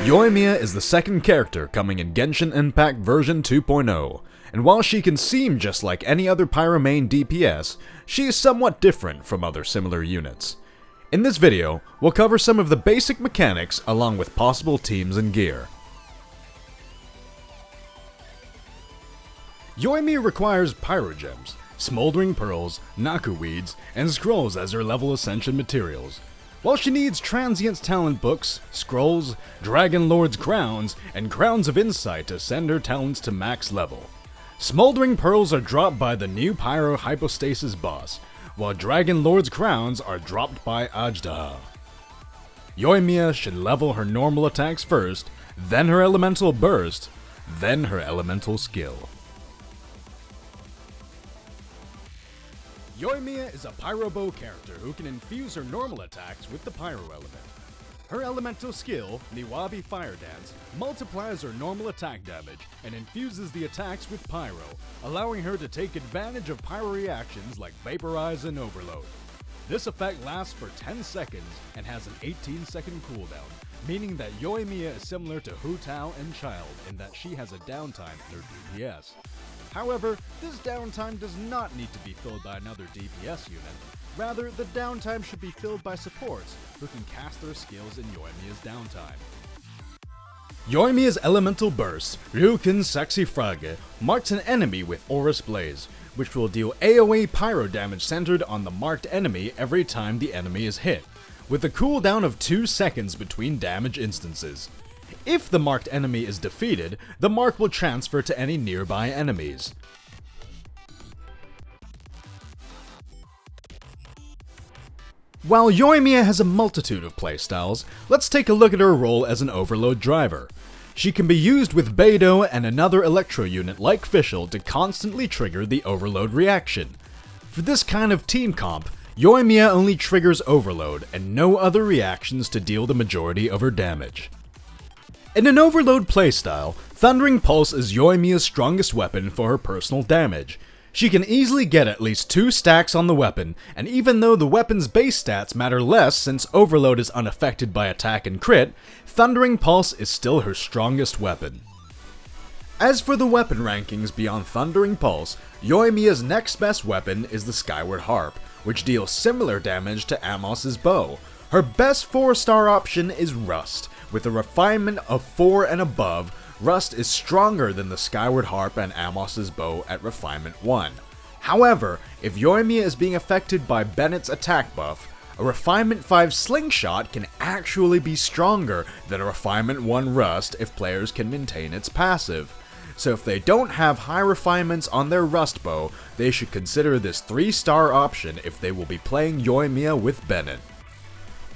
Yoimiya is the second character coming in Genshin Impact version 2.0, and while she can seem just like any other Pyro main DPS, she is somewhat different from other similar units. In this video, we'll cover some of the basic mechanics along with possible teams and gear. Yoimiya requires Pyro gems, smoldering pearls, Naku weeds, and scrolls as her level Ascension Materials. While she needs Transient's talent books, scrolls, Dragon Lord's crowns, and crowns of insight to send her talents to max level. Smoldering pearls are dropped by the new Pyro Hypostasis boss, while Dragon Lord's crowns are dropped by Ajdaha. Yoimiya should level her normal attacks first, then her elemental burst, then her elemental skill. Yoimiya is a Pyro Bow character who can infuse her normal attacks with the Pyro element. Her elemental skill, Niwabi Fire Dance, multiplies her normal attack damage and infuses the attacks with Pyro, allowing her to take advantage of Pyro reactions like Vaporize and Overload. This effect lasts for 10 seconds and has an 18-second cooldown, meaning that Yoimiya is similar to Hu Tao and Child in that she has a downtime in her DPS. However, this downtime does not need to be filled by another DPS unit. Rather, the downtime should be filled by supports who can cast their skills in Yoimiya's downtime. Yoimiya's elemental burst, Ryukin Swiftfyre, marks an enemy with Aurous Blaze, which will deal AoE pyro damage centered on the marked enemy every time the enemy is hit, with a cooldown of 2 seconds between damage instances. If the marked enemy is defeated, the mark will transfer to any nearby enemies. While Yoimiya has a multitude of playstyles, let's take a look at her role as an overload driver. She can be used with Beidou and another electro unit like Fischl to constantly trigger the overload reaction. For this kind of team comp, Yoimiya only triggers overload and no other reactions to deal the majority of her damage. In an overload playstyle, Thundering Pulse is Yoimiya's strongest weapon for her personal damage. She can easily get at least 2 stacks on the weapon, and even though the weapon's base stats matter less since overload is unaffected by attack and crit, Thundering Pulse is still her strongest weapon. As for the weapon rankings beyond Thundering Pulse, Yoimiya's next best weapon is the Skyward Harp, which deals similar damage to Amos's bow. Her best 4-star option is Rust. With a refinement of 4 and above, Rust is stronger than the Skyward Harp and Amos's bow at refinement 1. However, if Yoimiya is being affected by Bennett's attack buff, a refinement 5 slingshot can actually be stronger than a refinement 1 Rust if players can maintain its passive. So if they don't have high refinements on their Rust bow, they should consider this 3-star option if they will be playing Yoimiya with Bennett.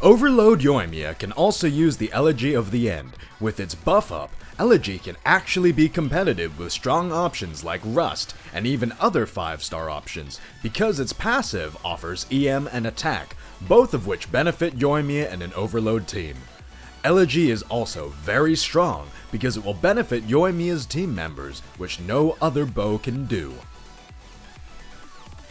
Overload Yoimiya can also use the Elegy of the End. With its buff up, Elegy can actually be competitive with strong options like Rust and even other 5-star options, because its passive offers EM and attack, both of which benefit Yoimiya in an Overload team. Elegy is also very strong because it will benefit Yoimiya's team members, which no other bow can do.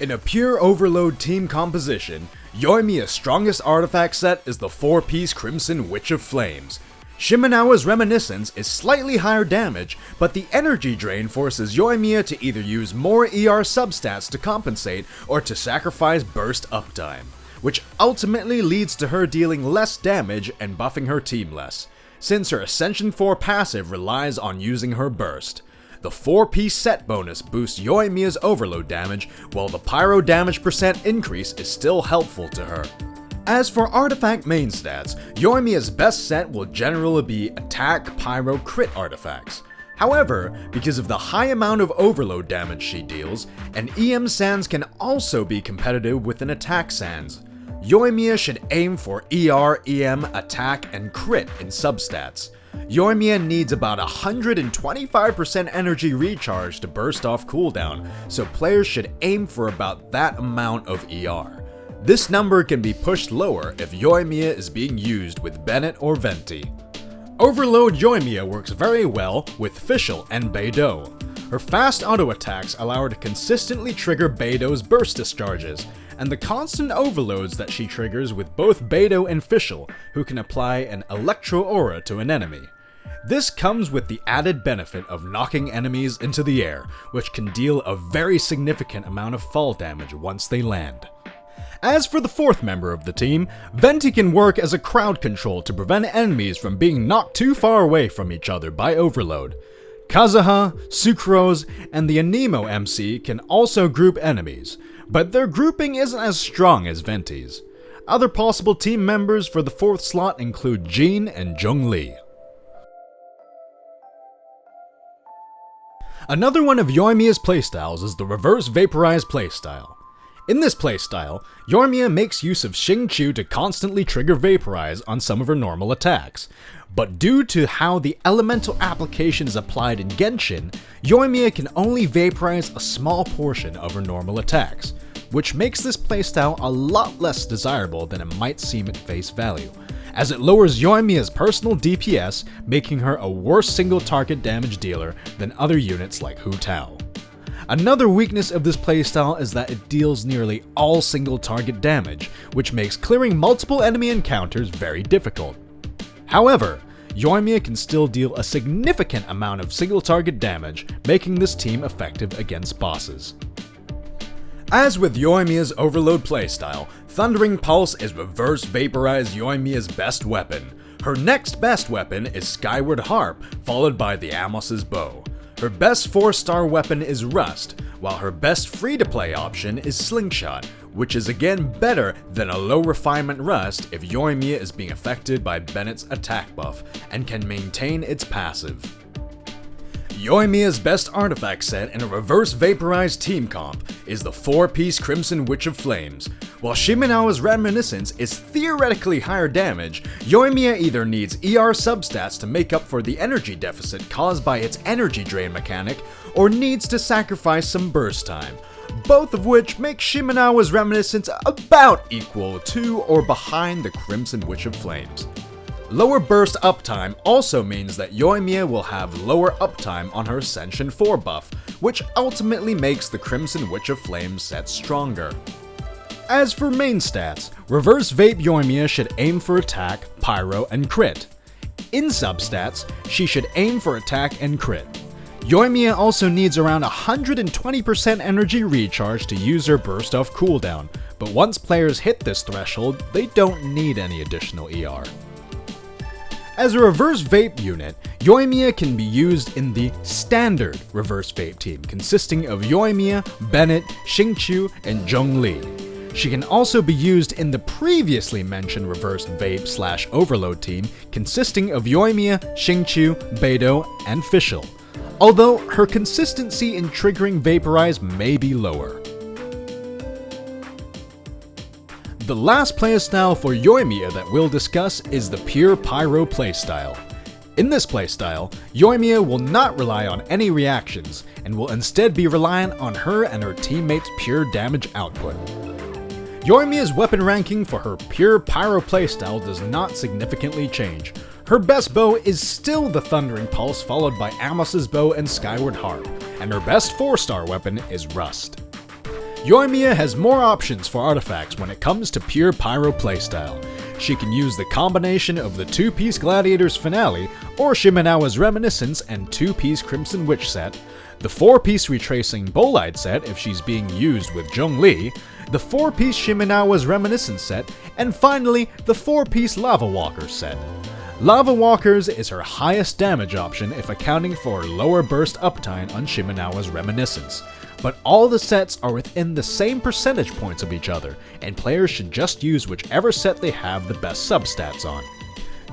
In a pure Overload team composition, Yoimiya's strongest artifact set is the 4-piece Crimson Witch of Flames. Shimenawa's Reminiscence is slightly higher damage, but the energy drain forces Yoimiya to either use more ER substats to compensate or to sacrifice burst uptime, which ultimately leads to her dealing less damage and buffing her team less, since her Ascension 4 passive relies on using her burst. The 4-piece set bonus boosts Yoimiya's overload damage, while the pyro damage percent increase is still helpful to her. As for artifact main stats, Yoimiya's best set will generally be attack, pyro, crit artifacts. However, because of the high amount of overload damage she deals, an EM Sans can also be competitive with an attack Sans. Yoimiya should aim for ER, EM, attack, and crit in substats. Yoimiya needs about 125% energy recharge to burst off cooldown, so players should aim for about that amount of ER. This number can be pushed lower if Yoimiya is being used with Bennett or Venti. Overload Yoimiya works very well with Fischl and Beidou. Her fast auto attacks allow her to consistently trigger Beidou's burst discharges, and the constant overloads that she triggers with both Beidou and Fischl, who can apply an electro aura to an enemy. This comes with the added benefit of knocking enemies into the air, which can deal a very significant amount of fall damage once they land. As for the fourth member of the team, Venti can work as a crowd control to prevent enemies from being knocked too far away from each other by overload. Kazuha, Sucrose, and the Anemo MC can also group enemies, but their grouping isn't as strong as Venti's. Other possible team members for the fourth slot include Jean and Zhongli. Another one of Yoimiya's playstyles is the Reverse Vaporize playstyle. In this playstyle, Yoimiya makes use of Xingqiu to constantly trigger Vaporize on some of her normal attacks, but due to how the elemental application is applied in Genshin, Yoimiya can only vaporize a small portion of her normal attacks, which makes this playstyle a lot less desirable than it might seem at face value, as it lowers Yoimiya's personal DPS, making her a worse single target damage dealer than other units like Hu Tao. Another weakness of this playstyle is that it deals nearly all single target damage, which makes clearing multiple enemy encounters very difficult. However, Yoimiya can still deal a significant amount of single target damage, making this team effective against bosses. As with Yoimiya's Overload playstyle, Thundering Pulse is Reverse Vaporize Yoimiya's best weapon. Her next best weapon is Skyward Harp, followed by the Amos's Bow. Her best 4-star weapon is Rust, while her best free-to-play option is Slingshot, which is again better than a low refinement Rust if Yoimiya is being affected by Bennett's attack buff and can maintain its passive. Yoimiya's best artifact set in a Reverse Vaporize team comp is the 4-piece Crimson Witch of Flames. While Shimenawa's Reminiscence is theoretically higher damage, Yoimiya either needs ER substats to make up for the energy deficit caused by its energy drain mechanic, or needs to sacrifice some burst time, both of which make Shimenawa's Reminiscence about equal to or behind the Crimson Witch of Flames. Lower burst uptime also means that Yoimiya will have lower uptime on her Ascension 4 buff, which ultimately makes the Crimson Witch of Flames set stronger. As for main stats, Reverse Vape Yoimiya should aim for attack, pyro, and crit. In substats, she should aim for attack and crit. Yoimiya also needs around 120% energy recharge to use her burst off cooldown, but once players hit this threshold, they don't need any additional ER. As a Reverse Vape unit, Yoimiya can be used in the Standard Reverse Vape team, consisting of Yoimiya, Bennett, Xingqiu, and Zhongli. She can also be used in the previously mentioned Reverse Vape / Overload team, consisting of Yoimiya, Xingqiu, Beidou, and Fischl, although her consistency in triggering Vaporize may be lower. The last playstyle for Yoimiya that we'll discuss is the Pure Pyro playstyle. In this playstyle, Yoimiya will not rely on any reactions, and will instead be reliant on her and her teammates' pure damage output. Yoimiya's weapon ranking for her Pure Pyro playstyle does not significantly change. Her best bow is still the Thundering Pulse, followed by Amos's Bow and Skyward Harp, and her best 4-star weapon is Rust. Yoimiya has more options for artifacts when it comes to Pure Pyro playstyle. She can use the combination of the 2-piece Gladiator's Finale, or Shimenawa's Reminiscence and 2-piece Crimson Witch set, the 4-piece Retracing Bolide set if she's being used with Zhongli, the 4-piece Shimenawa's Reminiscence set, and finally the 4-piece Lava Walkers set. Lava Walkers is her highest damage option if accounting for lower burst uptime on Shimenawa's Reminiscence, but all the sets are within the same percentage points of each other, and players should just use whichever set they have the best substats on.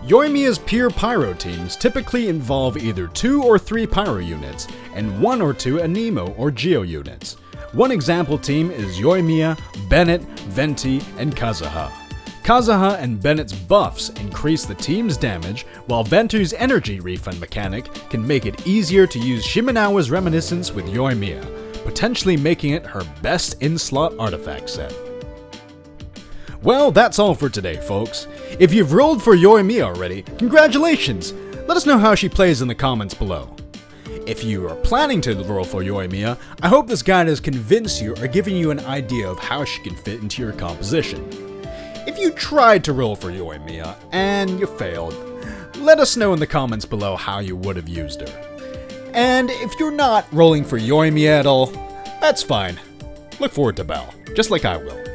Yoimiya's Pure Pyro teams typically involve either 2 or 3 Pyro units, and 1 or 2 Anemo or Geo units. One example team is Yoimiya, Bennett, Venti, and Kazuha. Kazuha and Bennett's buffs increase the team's damage, while Venti's energy refund mechanic can make it easier to use Shimenawa's Reminiscence with Yoimiya, potentially making it her best in-slot artifact set. Well, that's all for today, folks. If you've rolled for Yoimiya already, congratulations! Let us know how she plays in the comments below. If you are planning to roll for Yoimiya, I hope this guide has convinced you or given you an idea of how she can fit into your composition. If you tried to roll for Yoimiya and you failed, let us know in the comments below how you would have used her. And if you're not rolling for Yoimiya at all, that's fine. Look forward to Belle, just like I will.